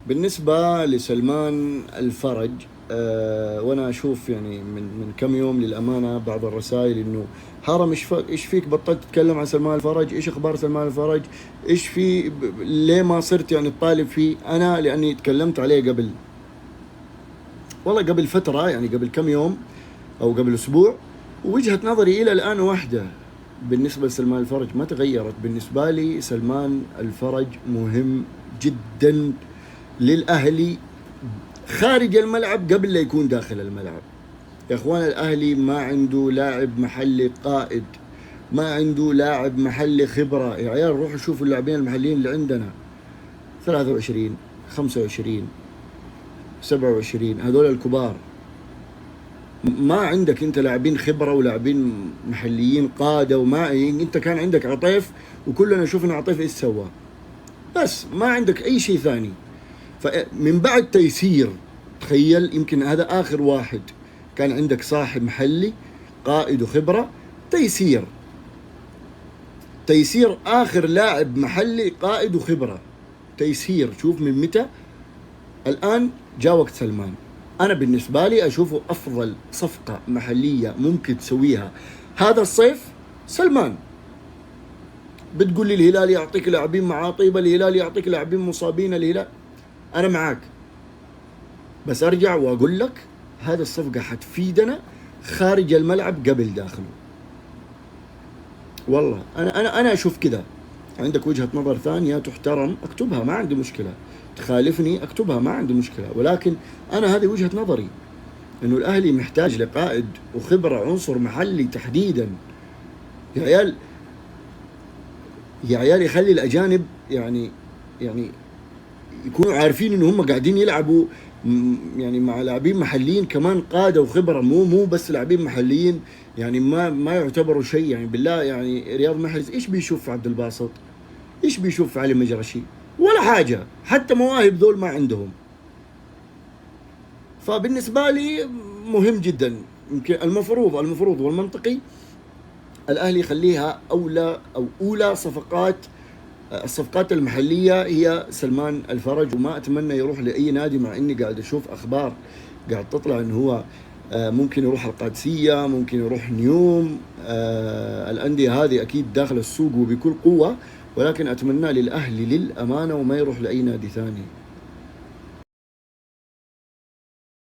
بالنسبة لسلمان الفرج، وانا اشوف يعني من كم يوم للامانه بعض الرسائل انه هرم ايش فيك بطلت تتكلم عن سلمان الفرج؟ ايش اخبار سلمان الفرج؟ ايش في ليه ما صرت يعني تطالب فيه؟ انا لاني تكلمت عليه والله قبل فتره، يعني قبل كم يوم او قبل اسبوع، ووجهه نظري الى الان واحده بالنسبه لسلمان الفرج، ما تغيرت. بالنسبه لي سلمان الفرج مهم جدا للاهلي خارج الملعب قبل لا يكون داخل الملعب. يا اخوان، الاهلي ما عنده لاعب محلي قائد، ما عنده لاعب محلي خبره. يا عيال روحوا شوفوا اللاعبين المحليين اللي عندنا، 23 25 27، هذول الكبار. ما عندك انت لاعبين خبره ولاعبين محليين قاده. وما انت كان عندك عطيف، وكلنا شفنا عطيف ايش سوى، بس ما عندك اي شيء ثاني. فمن بعد تيسير، تخيل يمكن هذا آخر واحد كان عندك صاحب محلي قائد وخبرة. تيسير آخر لاعب محلي قائد وخبرة. تيسير شوف من متى. الآن جاء وقت سلمان. أنا بالنسبة لي أشوفه أفضل صفقة محلية ممكن تسويها هذا الصيف سلمان. بتقول لي الهلال يعطيك لاعبين معاطيب، الهلال يعطيك لاعبين مصابين، الهلال أنا معاك، بس أرجع وأقول لك هذا الصفقة حتفيدنا خارج الملعب قبل داخله. والله أنا أشوف كذا. عندك وجهة نظر ثانية تحترم أكتبها، ما عندي مشكلة. تخالفني أكتبها، ما عندي مشكلة. ولكن أنا هذه وجهة نظري، إنه الأهلي محتاج لقائد وخبرة، عنصر محلي تحديدا. يا عيال يا عيال يخلي الأجانب يعني يكونوا عارفين إنه هم قاعدين يلعبوا يعني مع لاعبين محليين كمان قادة وخبرة، مو بس لاعبين محليين يعني ما يعتبروا شيء. يعني بالله، يعني رياض محرز ايش بيشوف في عبد الباسط؟ ايش بيشوف في علي مجرشي؟ ولا حاجة. حتى مواهب ذول ما عندهم. فبالنسبة لي مهم جدا. يمكن المفروض والمنطقي الأهلي يخليها أولى الصفقات المحلية هي سلمان الفرج. وما أتمنى يروح لأي نادي، مع إني قاعد أشوف أخبار قاعد تطلع إنه هو ممكن يروح القادسية، ممكن يروح نيوم. الأندية هذه أكيد داخل السوق وبكل قوة، ولكن أتمنى للأهلي للأمانة وما يروح لأي نادي ثاني.